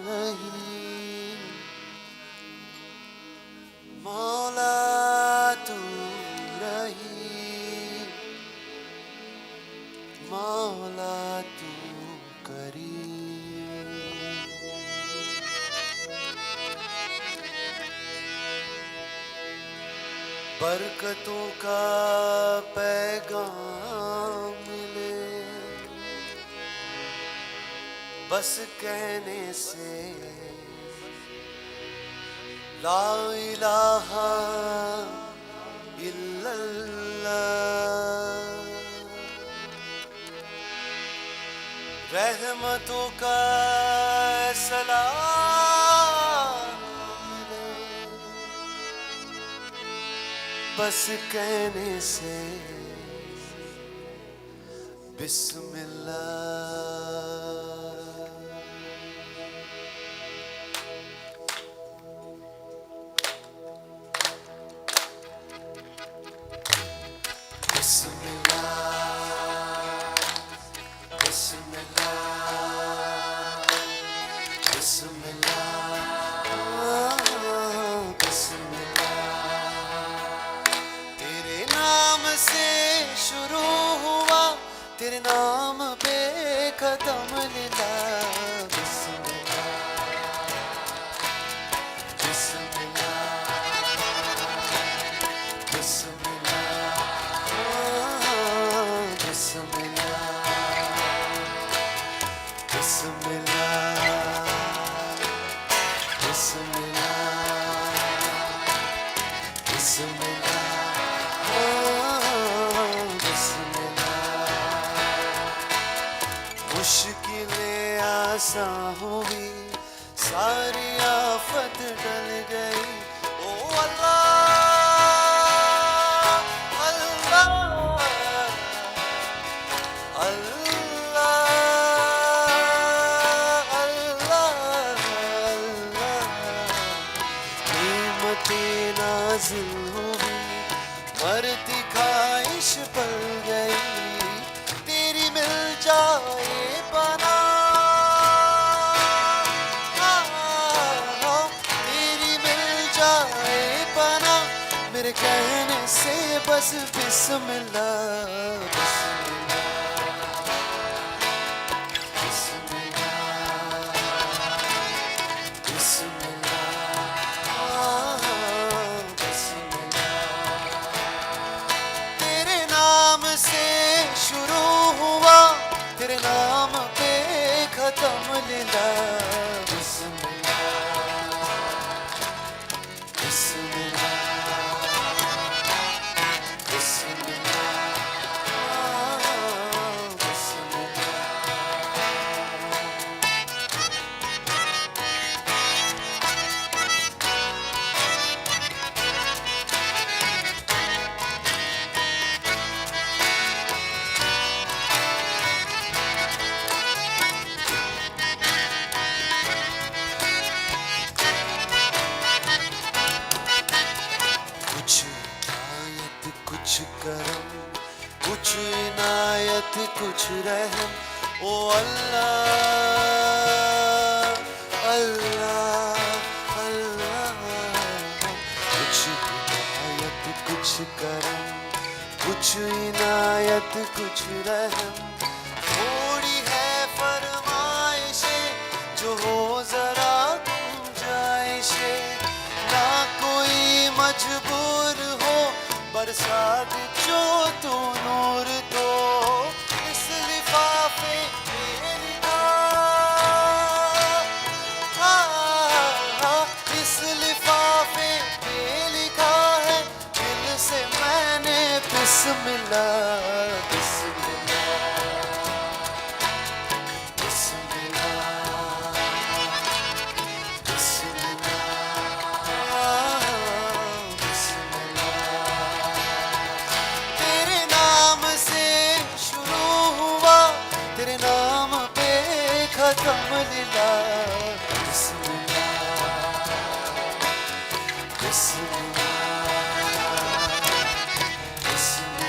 बिस्मिल्लाहिर्रहमानिर्रहीम मौला तू रहीम मौला तू करीम बरकतों का पैगाम मिले बस कहने से ला इलाहा इल्लल्लाह रहमतों का सलाम मिले बस कहने से बिस्मिल्लाह तेरे नाम पे कदम मिला बिस्मिल्लाह बिस्मिल्लाह बिस्मिल्लाह बिस्मिल्लाह बिस्मिल्लाह बिस्मिल्लाह बिस्मिल्लाह मुश्किलें आसान हुई सारी आफत टल गई ओ अल्लाह अल्लाह अल्लाह अल्लाह नेमतें नाज़िल हुई मरती ख्वाहिश पल गई तेरी मिल जाए कहने से बस बिस्मिल्लाह बिस्मिल्लाह बिस्मिल्लाह बिस्मिल्लाह तेरे नाम से शुरू हुआ तेरे नाम पे खत्म लीला कुछ करम कुछ इनायत कुछ रहम ओ अल्लाह अल्लाह अल्लाह कुछ इनायत कुछ करम कुछ इनायत कुछ रहम थोड़ी है फरमाइशें जो हो जरा गुंजाइशें ना कोई मजबूर हो बरसात जो तू नूर दो इस लिफाफे में लिखा इस लिफाफे में लिखा है दिल से मैंने बिस्मिल्लाह बिस्मिल्लाह बिस्मिल्लाह कमलिला बिस्मिल्लाह बिस्मिल्लाह बिस्मिल्लाह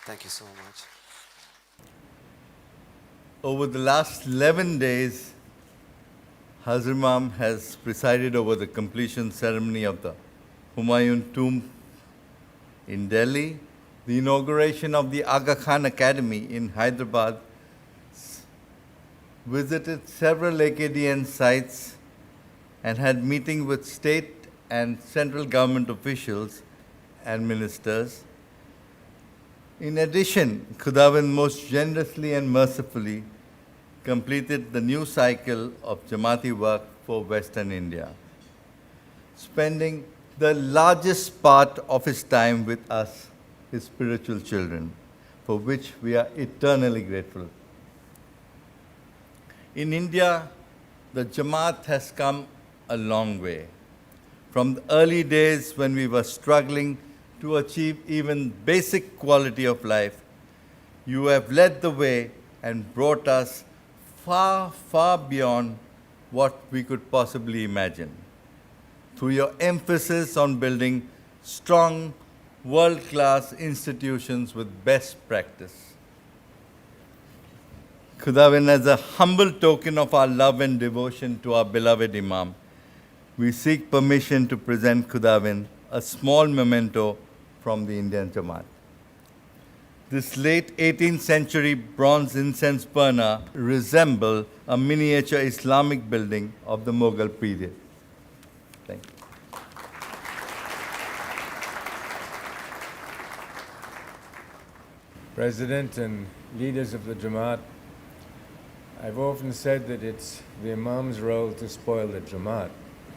Thank you so much. Over the last 11 days, Hazar Imam has presided over the completion ceremony of the Humayun tomb in Delhi, the inauguration of the Aga Khan Academy in Hyderabad, visited several Akkadian sites, and had meetings with state and central government officials and ministers. In addition, Khudavan most generously and mercifully completed the new cycle of Jamati work for Western India, spending the largest part of his time with us, his spiritual children, for which we are eternally grateful. In India, the Jamaat has come a long way. From the early days when we were struggling to achieve even basic quality of life, you have led the way and brought us far, far beyond what we could possibly imagine. Through your emphasis on building strong, world-class institutions with best practice. Khudawan, as a humble token of our love and devotion to our beloved Imam, we seek permission to present Khudawan a small memento from the Indian Jamaat. This late 18th century bronze incense burner resembles a miniature Islamic building of the Mughal period. Thank you. President and leaders of the Jamaat, I've often said that it's the Imam's role to spoil the Jamaat,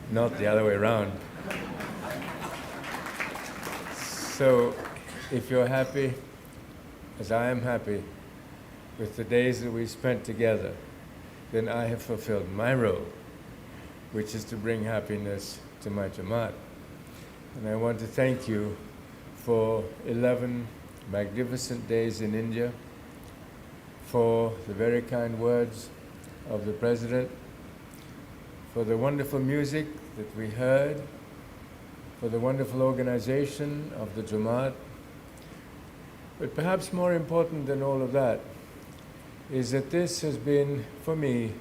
not the other way around. So, if you're happy, as I am happy, with the days that we spent together, then I have fulfilled my role, which is to bring happiness to my Jamaat. And I want to thank you for 11 magnificent days in India, for the very kind words of the President, for the wonderful music that we heard, for the wonderful organization of the Jamaat. But perhaps more important than all of that is that this has been, for me,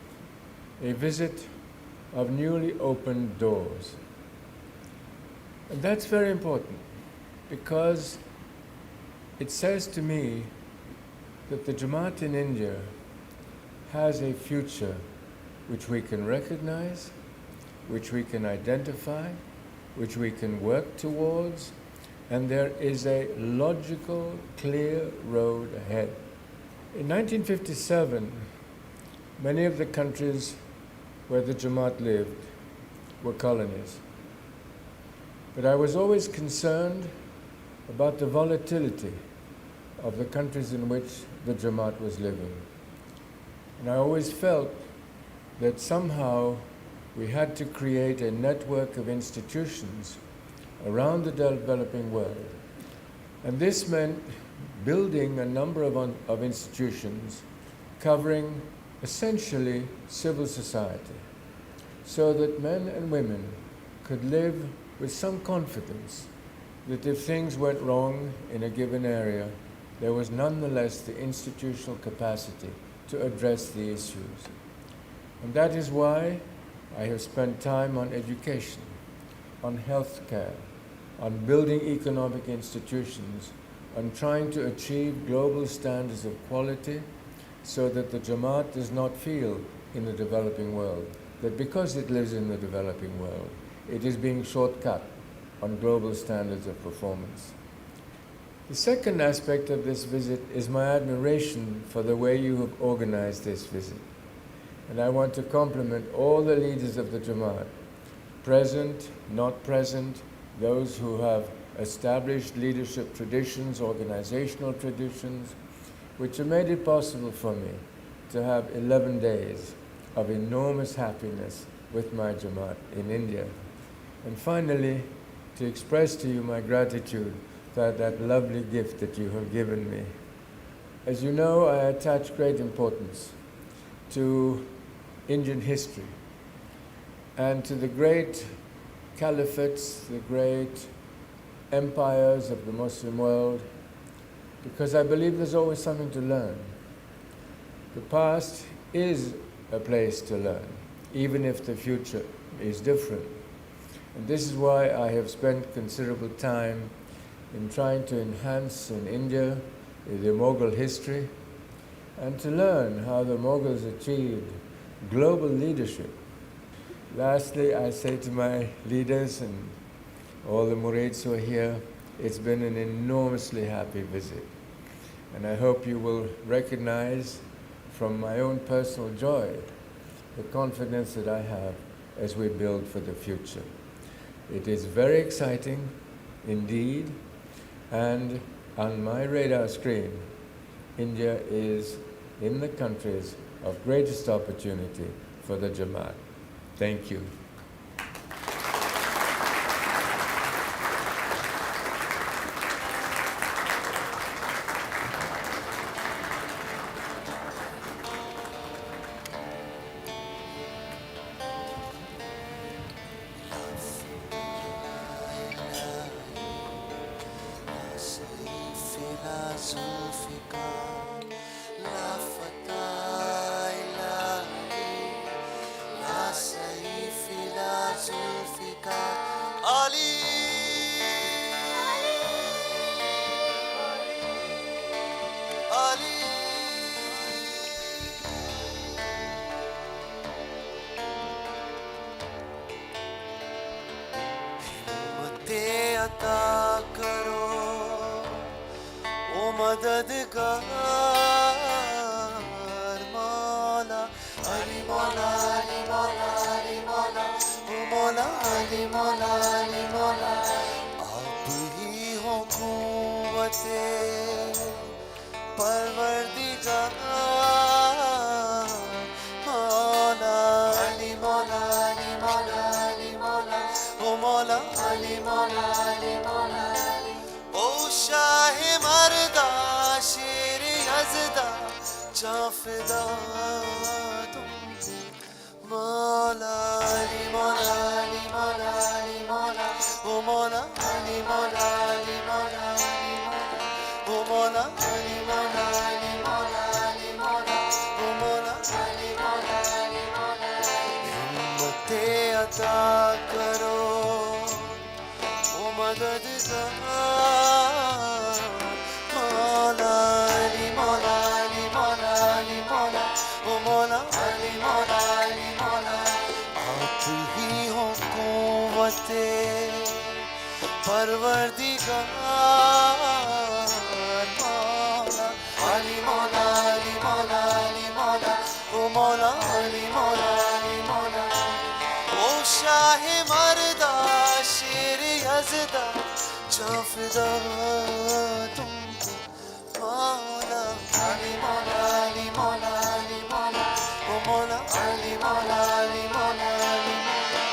a visit of newly opened doors. And that's very important because it says to me that the Jamaat in India has a future which we can recognize, which we can identify, which we can work towards, and there is a logical, clear road ahead. In 1957, many of the countries where the Jamaat lived were colonies. But I was always concerned about the volatility of the countries in which the Jamaat was living. And I always felt that somehow we had to create a network of institutions around the developing world. And this meant building a number of institutions covering essentially civil society, so that men and women could live with some confidence that if things went wrong in a given area, there was nonetheless the institutional capacity to address the issues. And that is why I have spent time on education, on healthcare, on building economic institutions, on trying to achieve global standards of quality so that the Jamaat does not feel in the developing world that because it lives in the developing world, it is being shortcut on global standards of performance. The second aspect of this visit is my admiration for the way you have organized this visit. And I want to compliment all the leaders of the Jamaat present, not present, those who have established leadership traditions, organizational traditions, which have made it possible for me to have 11 days of enormous happiness with my Jamaat in India. And finally, to express to you my gratitude for that lovely gift that you have given me. As you know, I attach great importance to Indian history and to the great caliphates, the great empires of the Muslim world, because I believe there's always something to learn. The past is a place to learn, even if the future is different. And this is why I have spent considerable time in trying to enhance in India the Mughal history and to learn how the Mughals achieved global leadership. Lastly, I say to my leaders and all the murids who are here, it's been an enormously happy visit. And I hope you will recognize from my own personal joy the confidence that I have as we build for the future. It is very exciting indeed, and on my radar screen, India is in the countries of greatest opportunity for the Jamaat. Thank you. अता करो ओ मददगार मौला अली मौला अली मौला अली मौला ओ मौला अली मौला अली मौला आप ही हो कुव्वते परवरदिगार मौला अली मौला अली मौला अली मौला ओ मौला अली मौला अली मौला ओ शाह मर्दा शेर यज़दा जाफिदा तुम मौला अली मौला अली मौला अली मौला ओ मौला अली मौला अली मौला अली मौला ओ मौला अली मौला अली मौला अली मौला ओ मौला अली मौला अली मौला हिम्मते अता करो ओ मददगार मौला अली मौला अली मौला अली मौला ओ मौला अली मौला अली मौला आप ही हो कुव्वते परवरदिगार मौला अली मौला अली मौला अली मौला ओ मौला अली मौला अली मौला ओ शाह मर्दा शेर यज़दा जाफिदा तुम मौला अली मौला अली मौला अली मौला ओ मौला अली मौला अली मौला अली मौला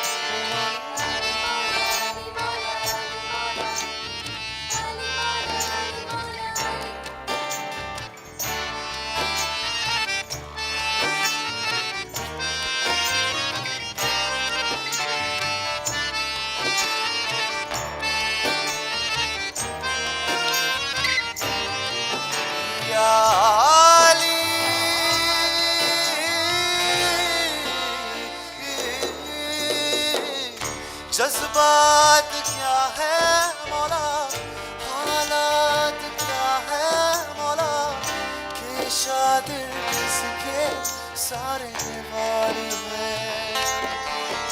जज्बात क्या है मौला हालात क्या है मौला के शादिर किसके सारे वारी हैं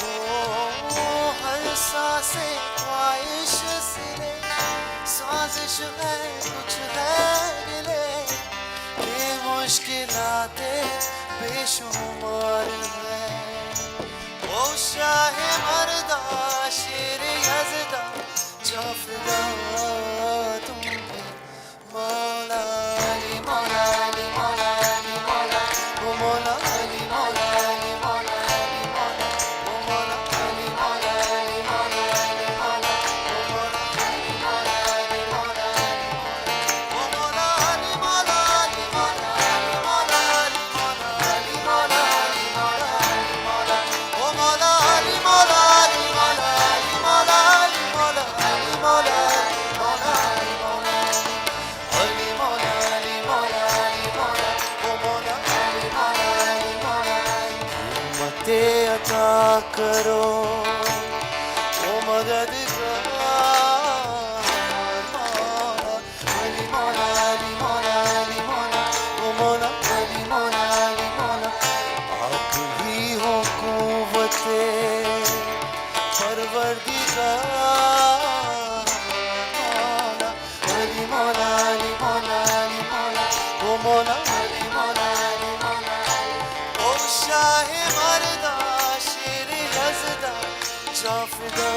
ओ हर सांसे ख्वाहिश सिले साजिश है कुछ है गिले ये मुश्किलातें बेशुमार हैं ओ शाह मर्दा जाफिदा तुम्हें मौला अली मौला अली मौला अली मौला ओ मौला अली मौला अली मौला अली मौला ओ मौला अली मौला अली मौला अली मौला ओ मौला अली मौला अली मौला ओ मौला अली मौला अली मौला अली मौला अली मौला अली मौला अली मौला ओ मौला अली मौला अली मौला अली मौला अली मौला अली मौला अली मौला अली मौला अली मौला अली मौला ओ मौला अली मौला अली मौला हिम्मते अता करो ओ मददगार मौला अली मौला अली मौला अली मौला ओ मौला अली मौला अली मौला आप ही हो कुव्वते परवरदिगार मौला अली मौला अली मौला अली मौला ओ मौला अली मौला अली मौला ओ शाह मर्दा शेर यज़दा जाफिदा